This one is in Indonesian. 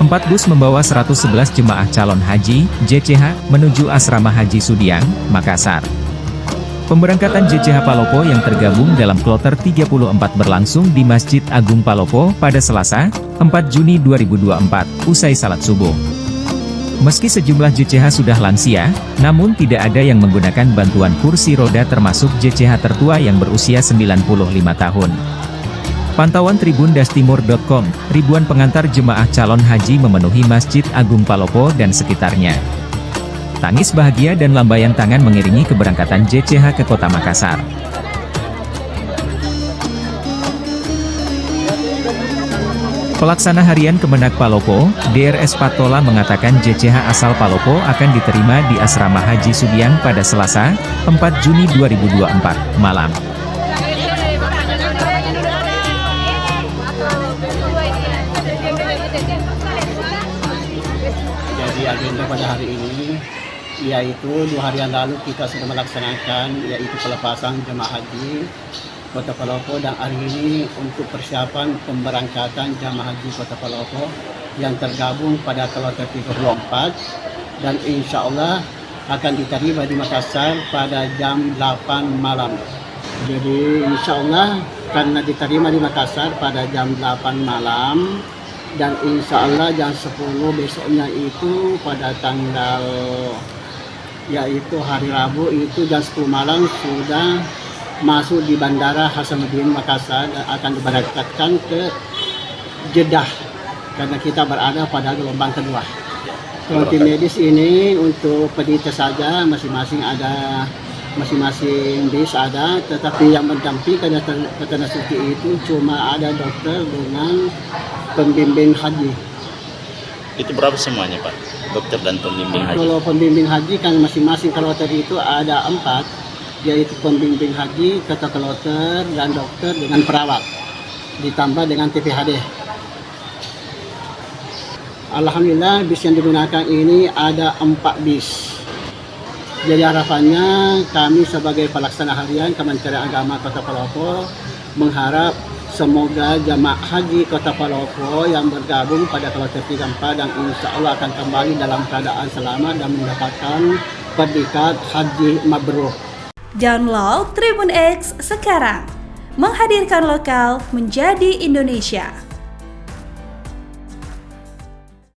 4 bus membawa 111 jemaah calon haji (JCH) menuju Asrama Haji Sudiang, Makassar. Pemberangkatan JCH Palopo yang tergabung dalam kloter 34 berlangsung di Masjid Agung Palopo pada Selasa, 4 Juni 2024, usai salat subuh. Meski sejumlah JCH sudah lansia, namun tidak ada yang menggunakan bantuan kursi roda termasuk JCH tertua yang berusia 95 tahun. Pantauan Tribun-Timur.com, ribuan pengantar jemaah calon haji memenuhi Masjid Agung Palopo dan sekitarnya. Tangis bahagia dan lambaian tangan mengiringi keberangkatan JCH ke kota Makassar. Pelaksana Harian Kemenak Palopo, DRS Patola mengatakan JCH asal Palopo akan diterima di Asrama Haji Sudiang pada Selasa, 4 Juni 2024, malam. Jadi agenda pada hari ini, yaitu 2 hari yang lalu kita sudah melaksanakan, yaitu pelepasan jemaah haji Kota Palopo, dan hari ini untuk persiapan pemberangkatan jemaah haji Kota Palopo yang tergabung pada kloter 34 dan insya Allah akan diterima di Makassar pada jam 8 malam. Jadi insya Allah karena diterima di Makassar pada jam 8 malam dan insya Allah jam 10 besoknya itu pada tanggal yaitu hari Rabu itu jam 10 malam sudah masuk di Bandara Hasanuddin Makassar dan akan diberangkatkan ke Jeddah karena kita berada pada gelombang kedua. Kalau tim medis ini untuk penderita saja masing-masing bis ada, tetapi yang mendampingi ke Tanah Suci itu cuma ada dokter dengan pembimbing haji. Itu berapa semuanya Pak? Dokter dan pembimbing haji? Kalau pembimbing haji kan masing-masing kloter itu ada 4, yaitu pembimbing haji, kata kloter, dan dokter dengan perawat, ditambah dengan TPHD. Alhamdulillah bis yang digunakan ini ada 4 bis. Jadi harapannya kami sebagai pelaksana harian Kementerian Agama Kota Palopo mengharap semoga jamaah haji Kota Palopo yang bergabung pada kloter 34 dan insya Allah akan kembali dalam keadaan selamat dan mendapatkan predikat haji mabrur. Download Tribun X sekarang, menghadirkan lokal menjadi Indonesia.